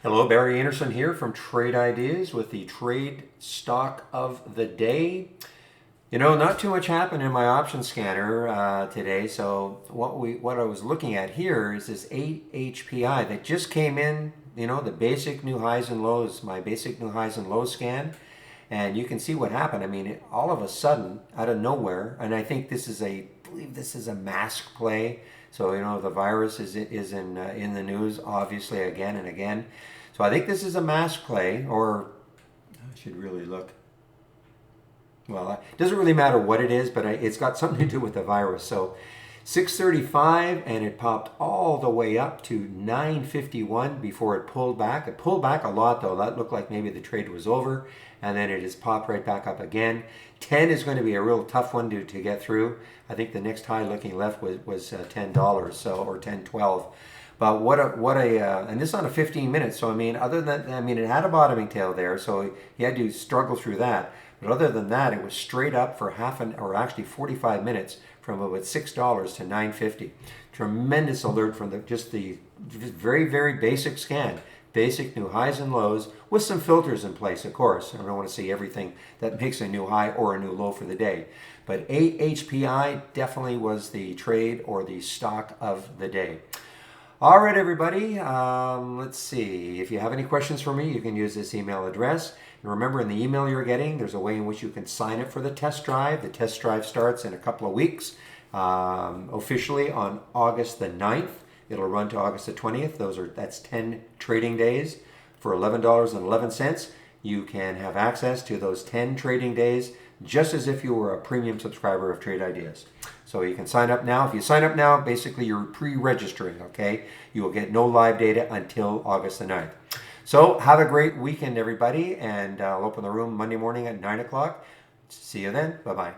Hello, Barry Anderson here from Trade Ideas with the trade stock of the day. You know, not too much happened in my option scanner today. So what I was looking at here is this AHPI that just came in. You know, the basic new highs and lows, my basic new highs and lows scan, and you can see what happened. I mean, all of a sudden, out of nowhere, and I think I believe this is a mask play. So you know, the virus is in the news, obviously, again and again. So I think this is a mask play, or I should really look. Well, it doesn't really matter what it is, but it's got something to do with the virus. So 635, and it popped all the way up to 951 before it pulled back. It pulled back a lot, though. That looked like maybe the trade was over, and then it has popped right back up again. 10 is going to be a real tough one to get through. I think the next high looking left was $10, so, or 10.12. But and this on a 15 minutes. So I mean, other than it had a bottoming tail there, so he had to struggle through that. But other than that, it was straight up for or actually 45 minutes from about $6 to 9.50. Tremendous alert from just very, very basic scan. Basic new highs and lows with some filters in place, of course. I don't want to see everything that makes a new high or a new low for the day. But AHPI definitely was the trade or the stock of the day. All right, everybody. Let's see. If you have any questions for me, you can use this email address. And remember, in the email you're getting, there's a way in which you can sign up for the test drive. The test drive starts in a couple of weeks, officially on August the 9th. It'll run to August the 20th. That's 10 trading days for $11.11. You can have access to those 10 trading days just as if you were a premium subscriber of Trade Ideas. So you can sign up now. If you sign up now, basically you're pre-registering, okay? You will get no live data until August the 9th. So have a great weekend, everybody, and I'll open the room Monday morning at 9 o'clock. See you then. Bye-bye.